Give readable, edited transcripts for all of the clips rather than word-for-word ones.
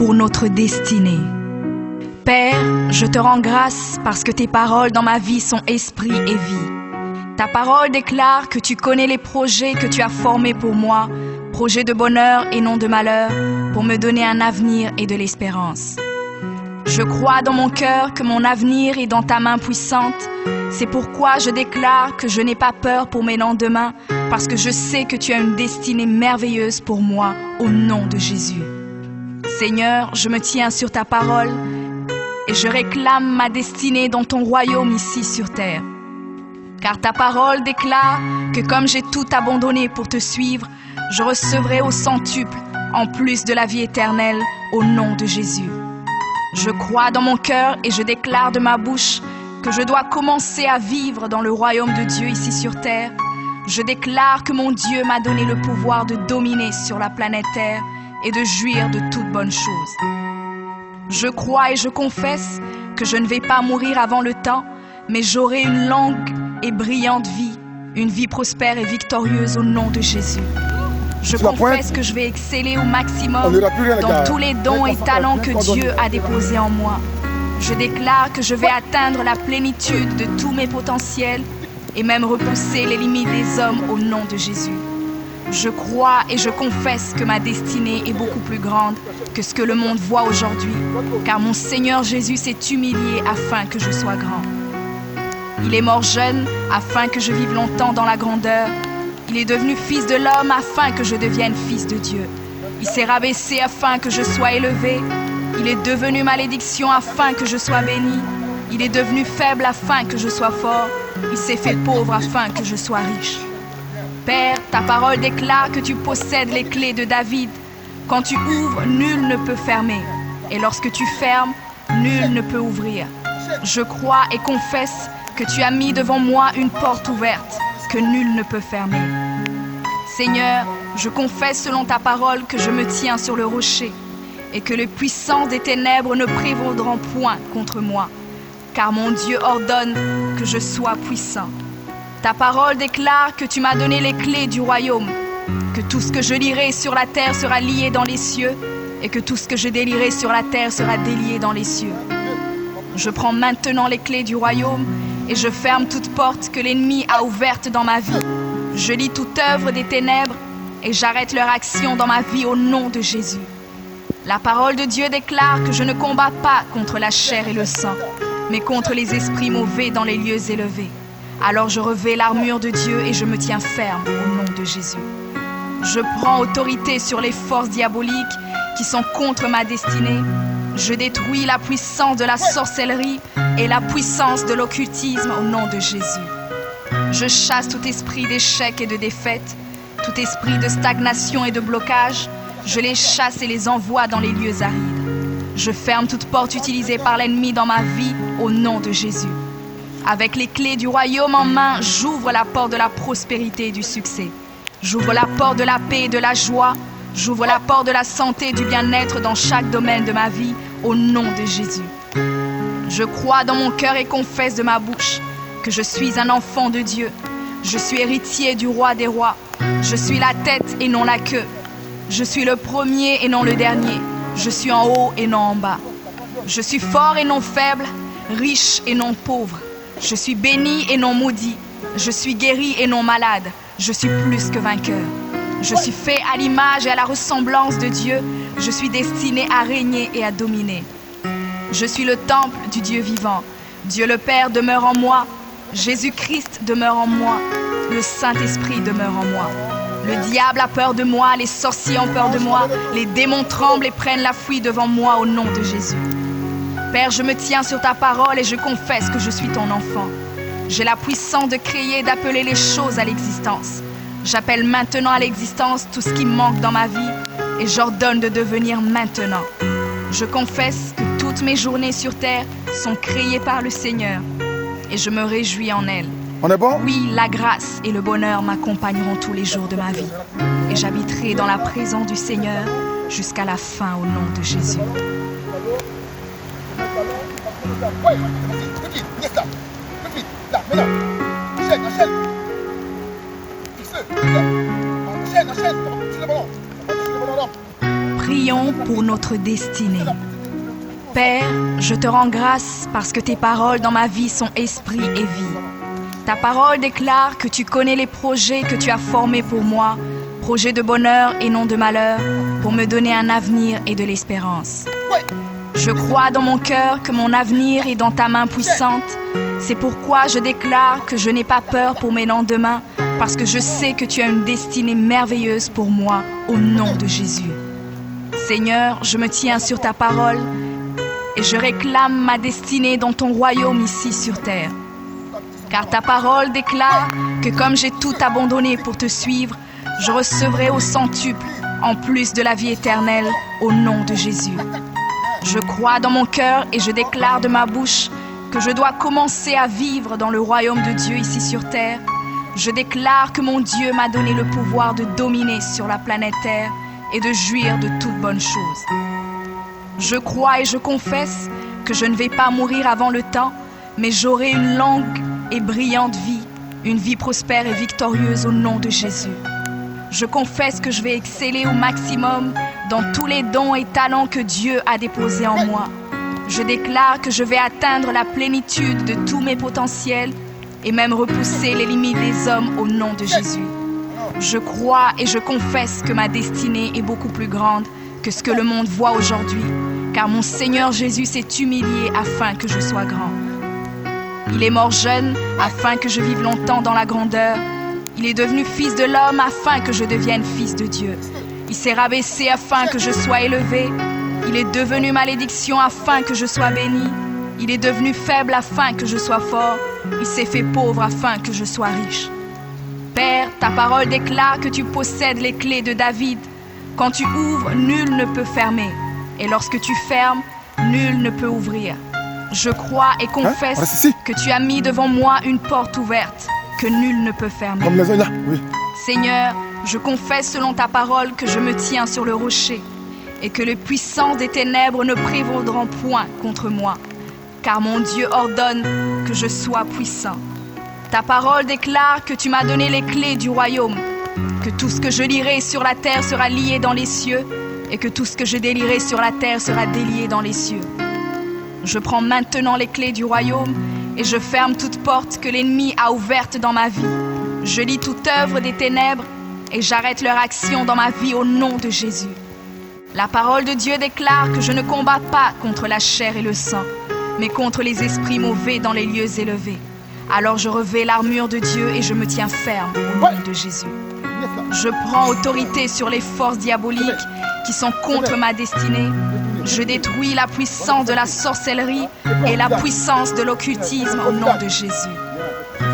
pour notre destinée. Père, je te rends grâce parce que tes paroles dans ma vie sont esprit et vie. Ta parole déclare que tu connais les projets que tu as formés pour moi, projets de bonheur et non de malheur, pour me donner un avenir et de l'espérance. Je crois dans mon cœur que mon avenir est dans ta main puissante. C'est pourquoi je déclare que je n'ai pas peur pour mes lendemains, parce que je sais que tu as une destinée merveilleuse pour moi, au nom de Jésus. Seigneur, je me tiens sur ta parole et je réclame ma destinée dans ton royaume ici sur terre. Car ta parole déclare que comme j'ai tout abandonné pour te suivre, je recevrai au centuple, en plus de la vie éternelle, au nom de Jésus. Je crois dans mon cœur et je déclare de ma bouche que je dois commencer à vivre dans le royaume de Dieu ici sur terre. Je déclare que mon Dieu m'a donné le pouvoir de dominer sur la planète Terre et de jouir de toutes bonnes choses. Je crois et je confesse que je ne vais pas mourir avant le temps, mais j'aurai une longue et brillante vie, une vie prospère et victorieuse au nom de Jésus. Je confesse que je vais exceller au maximum dans tous les dons et talents que Dieu a déposés en moi. Je déclare que je vais atteindre la plénitude de tous mes potentiels et même repousser les limites des hommes au nom de Jésus. Je crois et je confesse que ma destinée est beaucoup plus grande que ce que le monde voit aujourd'hui, car mon Seigneur Jésus s'est humilié afin que je sois grand. Il est mort jeune afin que je vive longtemps dans la grandeur. Il est devenu fils de l'homme afin que je devienne fils de Dieu. Il s'est rabaissé afin que je sois élevé. Il est devenu malédiction afin que je sois béni. Il est devenu faible afin que je sois fort. Il s'est fait pauvre afin que je sois riche. Père, ta parole déclare que tu possèdes les clés de David. Quand tu ouvres, nul ne peut fermer. Et lorsque tu fermes, nul ne peut ouvrir. Je crois et confesse que tu as mis devant moi une porte ouverte que nul ne peut fermer. Seigneur, je confesse selon ta parole que je me tiens sur le rocher et que les puissances des ténèbres ne prévaudront point contre moi, car mon Dieu ordonne que je sois puissant. Ta parole déclare que tu m'as donné les clés du royaume, que tout ce que je lierai sur la terre sera lié dans les cieux et que tout ce que je délierai sur la terre sera délié dans les cieux. Je prends maintenant les clés du royaume et je ferme toute porte que l'ennemi a ouverte dans ma vie. Je lis toute œuvre des ténèbres et j'arrête leur action dans ma vie au nom de Jésus. La parole de Dieu déclare que je ne combats pas contre la chair et le sang, mais contre les esprits mauvais dans les lieux élevés. Alors je revêts l'armure de Dieu et je me tiens ferme au nom de Jésus. Je prends autorité sur les forces diaboliques qui sont contre ma destinée. Je détruis la puissance de la sorcellerie et la puissance de l'occultisme au nom de Jésus. Je chasse tout esprit d'échec et de défaite, tout esprit de stagnation et de blocage. Je les chasse et les envoie dans les lieux arides. Je ferme toute porte utilisée par l'ennemi dans ma vie au nom de Jésus. Avec les clés du royaume en main, j'ouvre la porte de la prospérité et du succès. J'ouvre la porte de la paix et de la joie. J'ouvre la porte de la santé et du bien-être dans chaque domaine de ma vie, au nom de Jésus. Je crois dans mon cœur et confesse de ma bouche que je suis un enfant de Dieu. Je suis héritier du roi des rois. Je suis la tête et non la queue. Je suis le premier et non le dernier. Je suis en haut et non en bas. Je suis fort et non faible, riche et non pauvre. Je suis béni et non maudit. Je suis guéri et non malade. Je suis plus que vainqueur. Je suis fait à l'image et à la ressemblance de Dieu. Je suis destiné à régner et à dominer. Je suis le temple du Dieu vivant. Dieu le Père demeure en moi. Jésus-Christ demeure en moi. Le Saint-Esprit demeure en moi. Le diable a peur de moi, les sorciers ont peur de moi. Les démons tremblent et prennent la fuite devant moi au nom de Jésus. Père, je me tiens sur ta parole et je confesse que je suis ton enfant. J'ai la puissance de créer et d'appeler les choses à l'existence. J'appelle maintenant à l'existence tout ce qui manque dans ma vie et j'ordonne de devenir maintenant. Je confesse que toutes mes journées sur terre sont créées par le Seigneur et je me réjouis en elles. On est bon? Oui, la grâce et le bonheur m'accompagneront tous les jours de ma vie et j'habiterai dans la présence du Seigneur jusqu'à la fin au nom de Jésus. Prions pour notre destinée. Père, je te rends grâce parce que tes paroles dans ma vie sont esprit et vie. Ta parole déclare que tu connais les projets que tu as formés pour moi, projets de bonheur et non de malheur, pour me donner un avenir et de l'espérance. Je crois dans mon cœur que mon avenir est dans ta main puissante. C'est pourquoi je déclare que je n'ai pas peur pour mes lendemains, parce que je sais que tu as une destinée merveilleuse pour moi, au nom de Jésus. Seigneur, je me tiens sur ta parole et je réclame ma destinée dans ton royaume ici sur terre. Car ta parole déclare que comme j'ai tout abandonné pour te suivre, je recevrai au centuple, en plus de la vie éternelle, au nom de Jésus. Je crois dans mon cœur et je déclare de ma bouche que je dois commencer à vivre dans le royaume de Dieu ici sur terre. Je déclare que mon Dieu m'a donné le pouvoir de dominer sur la planète Terre et de jouir de toutes bonnes choses. Je crois et je confesse que je ne vais pas mourir avant le temps, mais j'aurai une longue et brillante vie, une vie prospère et victorieuse au nom de Jésus. Je confesse que je vais exceller au maximum dans tous les dons et talents que Dieu a déposés en moi. Je déclare que je vais atteindre la plénitude de tous mes potentiels et même repousser les limites des hommes au nom de Jésus. Je crois et je confesse que ma destinée est beaucoup plus grande que ce que le monde voit aujourd'hui, car mon Seigneur Jésus s'est humilié afin que je sois grand. Il est mort jeune afin que je vive longtemps dans la grandeur. Il est devenu fils de l'homme afin que je devienne fils de Dieu. Il s'est rabaissé afin que je sois élevé. Il est devenu malédiction afin que je sois béni. Il est devenu faible afin que je sois fort. Il s'est fait pauvre afin que je sois riche. Père, ta parole déclare que tu possèdes les clés de David. Quand tu ouvres, nul ne peut fermer. Et lorsque tu fermes, nul ne peut ouvrir. Je crois et confesse que tu as mis devant moi une porte ouverte que nul ne peut fermer. Comme les autres, oui. Seigneur, je confesse selon ta parole que je me tiens sur le rocher et que les puissances des ténèbres ne prévaudront point contre moi, car mon Dieu ordonne que je sois puissant. Ta parole déclare que tu m'as donné les clés du royaume, que tout ce que je lierai sur la terre sera lié dans les cieux et que tout ce que je délierai sur la terre sera délié dans les cieux. Je prends maintenant les clés du royaume et je ferme toute porte que l'ennemi a ouverte dans ma vie. Je lis toute œuvre des ténèbres et j'arrête leur action dans ma vie au nom de Jésus. La parole de Dieu déclare que je ne combats pas contre la chair et le sang, mais contre les esprits mauvais dans les lieux élevés. Alors je revêts l'armure de Dieu et je me tiens ferme au nom de Jésus. Je prends autorité sur les forces diaboliques qui sont contre ma destinée. Je détruis la puissance de la sorcellerie et la puissance de l'occultisme au nom de Jésus.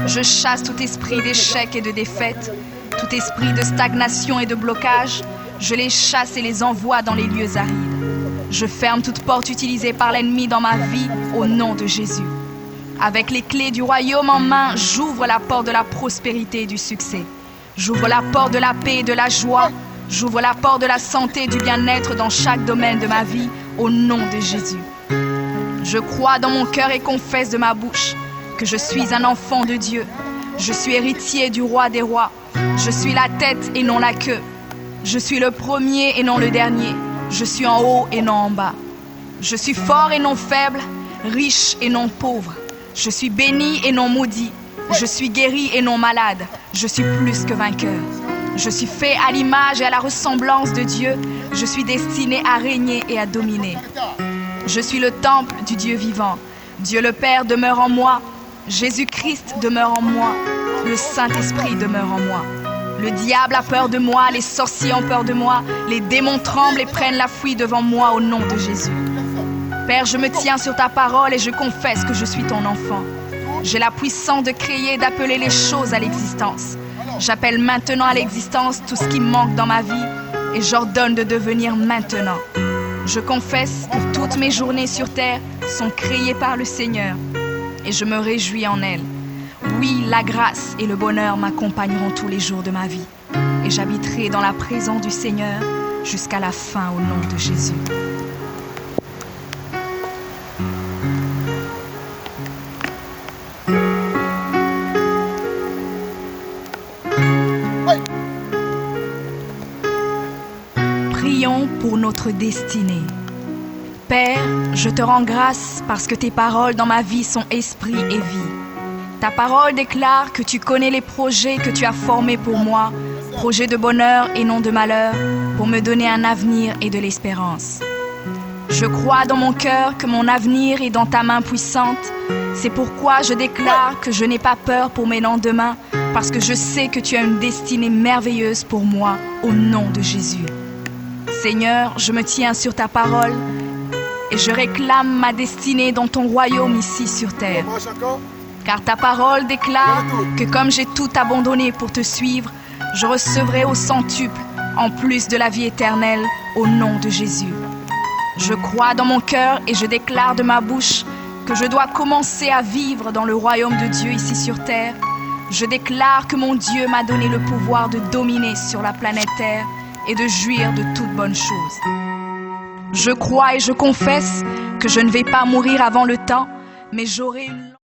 Je chasse tout esprit d'échec et de défaite, tout esprit de stagnation et de blocage. Je les chasse et les envoie dans les lieux arides. Je ferme toute porte utilisée par l'ennemi dans ma vie au nom de Jésus. Avec les clés du royaume en main, j'ouvre la porte de la prospérité et du succès. J'ouvre la porte de la paix et de la joie. J'ouvre la porte de la santé et du bien-être dans chaque domaine de ma vie, au nom de Jésus. Je crois dans mon cœur et confesse de ma bouche que je suis un enfant de Dieu. Je suis héritier du roi des rois. Je suis la tête et non la queue. Je suis le premier et non le dernier. Je suis en haut et non en bas. Je suis fort et non faible, riche et non pauvre. Je suis béni et non maudit. Je suis guéri et non malade. Je suis plus que vainqueur. Je suis fait à l'image et à la ressemblance de Dieu. Je suis destiné à régner et à dominer. Je suis le temple du Dieu vivant. Dieu le Père demeure en moi. Jésus-Christ demeure en moi. Le Saint-Esprit demeure en moi. Le diable a peur de moi, les sorciers ont peur de moi, les démons tremblent et prennent la fuite devant moi au nom de Jésus. Père, je me tiens sur ta parole et je confesse que je suis ton enfant. J'ai la puissance de créer et d'appeler les choses à l'existence. J'appelle maintenant à l'existence tout ce qui manque dans ma vie et j'ordonne de devenir maintenant. Je confesse que toutes mes journées sur terre sont créées par le Seigneur et je me réjouis en elles. Oui, la grâce et le bonheur m'accompagneront tous les jours de ma vie et j'habiterai dans la présence du Seigneur jusqu'à la fin au nom de Jésus. Prions pour notre destinée. Père, je te rends grâce parce que tes paroles dans ma vie sont esprit et vie. Ta parole déclare que tu connais les projets que tu as formés pour moi, projets de bonheur et non de malheur, pour me donner un avenir et de l'espérance. Je crois dans mon cœur que mon avenir est dans ta main puissante. C'est pourquoi je déclare que je n'ai pas peur pour mes lendemains, parce que je sais que tu as une destinée merveilleuse pour moi, au nom de Jésus. Seigneur, je me tiens sur ta parole et je réclame ma destinée dans ton royaume ici sur terre. Car ta parole déclare que comme j'ai tout abandonné pour te suivre, je recevrai au centuple, en plus de la vie éternelle, au nom de Jésus. Je crois dans mon cœur et je déclare de ma bouche que je dois commencer à vivre dans le royaume de Dieu ici sur terre. Je déclare que mon Dieu m'a donné le pouvoir de dominer sur la planète Terre et de jouir de toutes bonnes choses. Je crois et je confesse que je ne vais pas mourir avant le temps, mais j'aurai une